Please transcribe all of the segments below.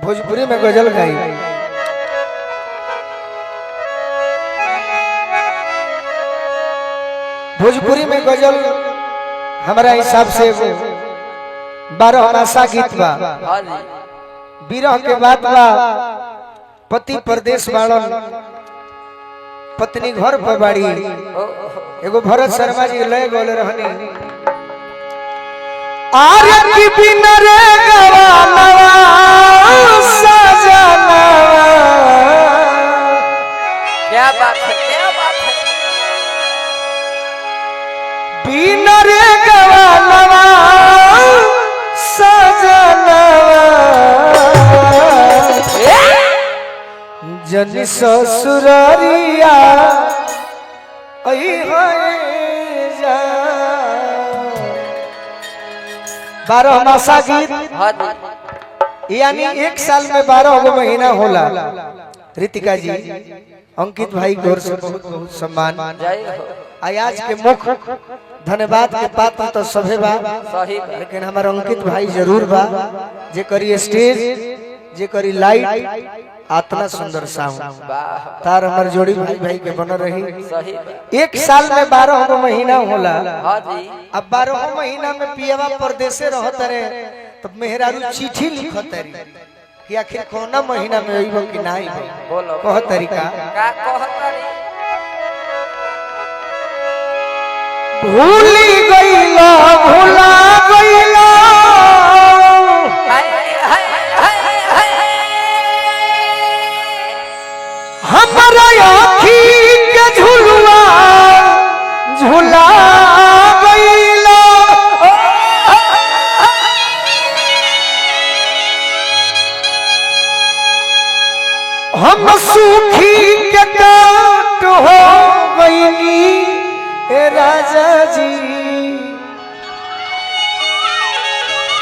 भोजपुरी में गजल गाई। भोजपुरी में गजल हमारा हिसाब से 12 मासा गीत बा। विरह के बाद बा पति परदेश बाड़न, पत्नी घर पर बाड़ी। एगो भरत शर्मा जी लय गोले रहनी, आर्य की बिना रे गवानवा सजनवा। क्या बात है, क्या बात है। बिना रे गवानवा सजनवा, जन ससुरारिया आई है जा। 12 मासा गीत यानी एक साल में 12 गो महीना होला। रितिका जी, अंकित भाई गौर से बहुत बहुत सम्मान। आज के मुख्य धन्यवाद के पात्र तो सभे बा, लेकिन हमारा अंकित भाई जरूर बा, जे करी स्टेज, जे करी लाइट, आतना सुंदर साउंड तार हमार जोड़ी भाई भाई के बन रही। एक साल में 12 गो महीना होला। अब 12 महीना में पियवा परदेसे रहत रे, तब मेहरारू चिट्ठी लिखत रे कि आखिर कौना महीना में अइबो कि ना अइबो। बोलो कह तरीका का कहतरी। भूली गइला भुला गइला हमरा आँखी के झुलवा झुला गइला। हम सूखी के काट हो गइनी ए राजा जी।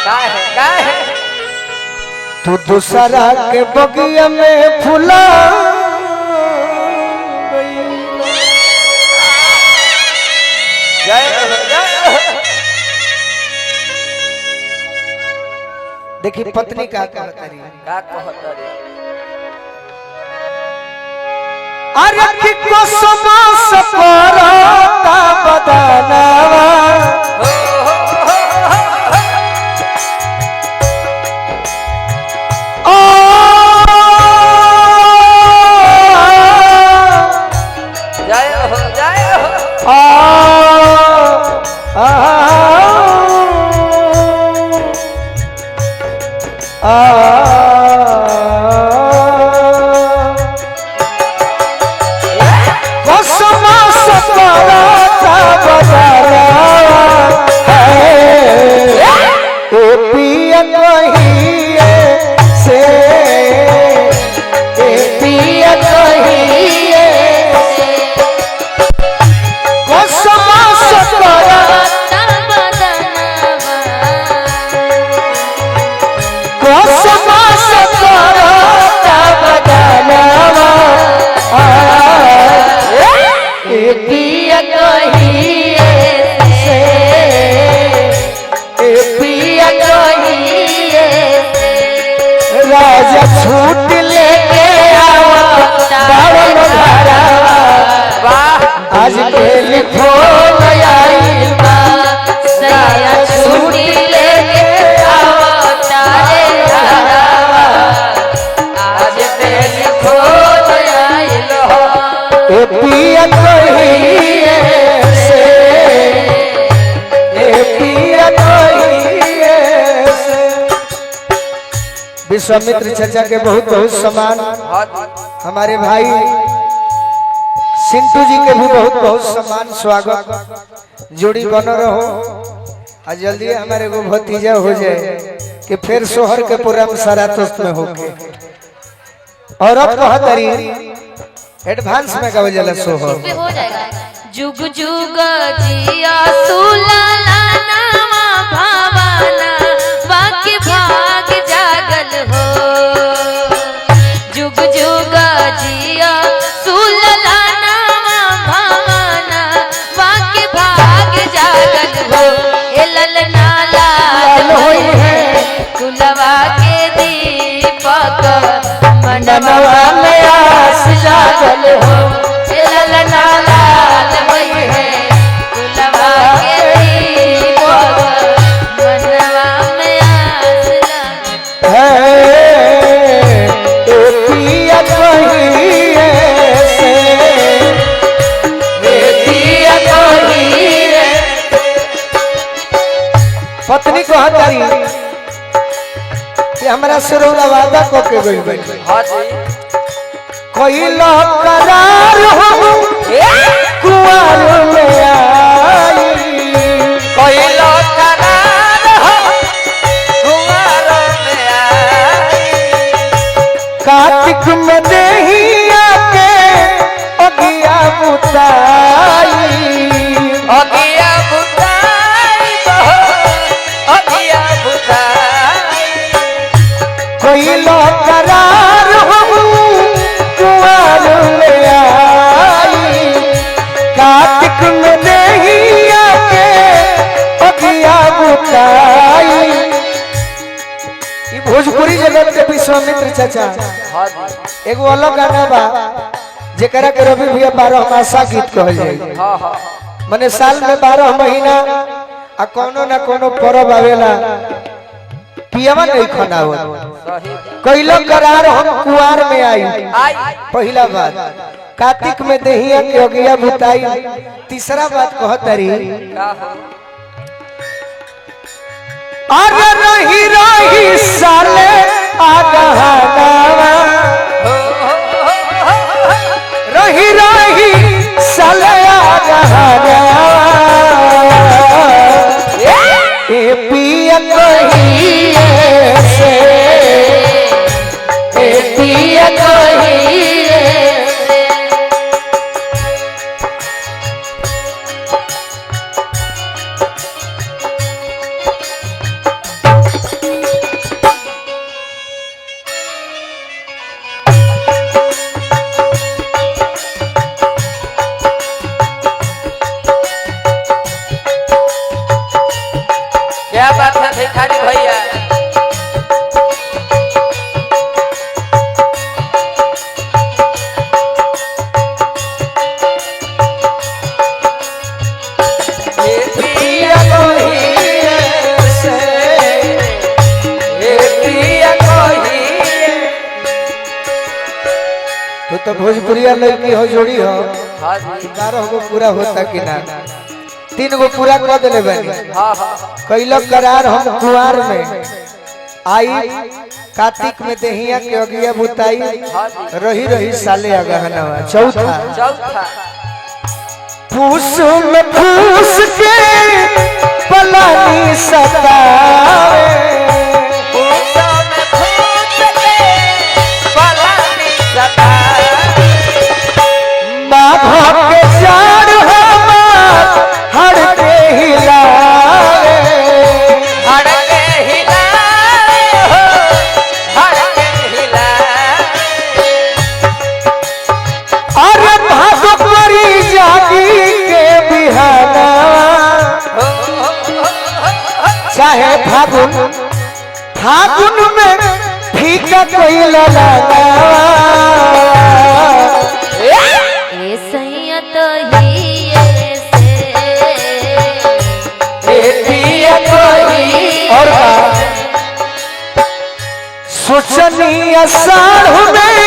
का है तू दूसरा के बगिया में फुला गइला। जय देखी पत्नी का कहतरी, का कहतरी। अरे कि कसम सपरता बदनवा, जय हो जय हो। राजा छूट लेके आज के फोन आई छूट लेके आज टेलीफोन आइल हो। पिया कहिए से, पिया कहिए से। विश्वामित्र चाचा के बहुत बहुत सम्मान। हमारे भाई सिंटू जी के भी बहुत बहुत सम्मान स्वागत। जोड़ी बन रहो और जल्दी हमारे को भतीजा हो जाए कि फिर सोहर के प्रोग्राम सारा तस्त में होके। और अब कहतरी एडवांस में गावे जला सोहर हो जाएगा। जुग जुग जिया सुलाला नामा भावाना बाकी भाग जागल हो। जुग जुग जिया सुलाला नामा भावाना बाकी भाग जागल हो। ए ललना लाल होई है कुलवा के दीपक मनवा में आस जागल हो ललना लाल मई है गुलवा के दीपक मनवा में आस लागल है पिया कहिए से पिया कहिए पत्नी को हतारी कि हमरा सरोरा वादा को के गइल बनी हाँ जी कोई लो करार हो कुआर में आई कोई लो करार हो कुंवर में आई कार्तिक में देहिया के अगिया बुताई अगिया बुताई अगिया बुताई कोई लो करार हो कुआर में आई कार्तिक में देहिया के अगिया बुताई ई भोजपुरी जगत के विश्वामित्र चाचा हाँ जी एगो अलग गाना बा जेकरा के रवि भैया 12 मासा गीत कहल जाए हाँ हाँ माने साल में 12 महीना आ कोनो ना कोनो पर्व आवेला पियवा नहीं खनावत सही कैलो करार हम कुआर में आई आई पहला बात कार्तिक में देहिया के अगिया बुताई तीसरा बात कहतरी का हो अरे रही रही साले आगहनावा रही रही साले आगहनावा ए पिया कहिए से ए पिया कहिए क्या बात है भिखारी भैया ये पिया कहिए से, ये पिया कहिए। तो भोजपुरिया लड़की हो जोड़ी हो हाँ जी 12 गो पूरा होता कि ना 3 गो पूरा कर दिले बनी हाँ हाँ कैलो करार हम कुआर में आई कार्तिक में देहिया के अगिया बुताई रही रही साले अगहनावा चौथा चौथा फूस में फूस के पलानी सतावे फूसों में फूस के पलानी सताए। माघ के चार हमार हर के हिलावे हर के हिलाए हो, हर के हिलाए। अरे भागवरी जागी के बिहाना हो, हो, हो, हो, चाहे फागुन फागुन में फीका कोई लगाना ए सैया तो ही ऐसे पिया कोई और सोचनी साढ़ में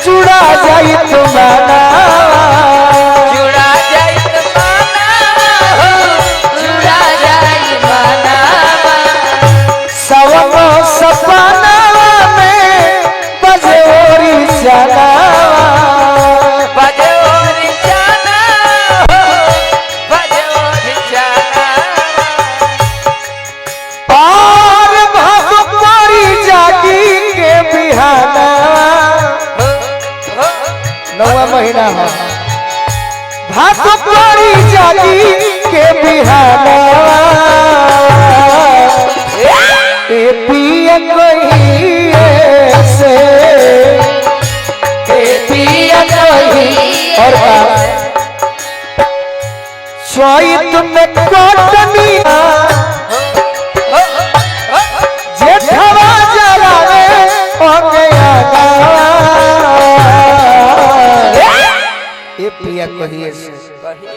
जुड़ा जाई तुम्हारा जुड़ा जाइत माना हो, जुड़ा जाई मनावा सवनो सपना में बजोरी चला बजोरी जाना हो, बजोरी जाना। और भगवारी जागी के बिहाना हो, हो, 9वां महीना है भगवारी जागी के बिहाना ए पिया कहिए से ए पिया कहिए और चैत में कोटनिया हो, हो, हो, जेठवा जलावे ओ गया ए पिया कहिए से कहिए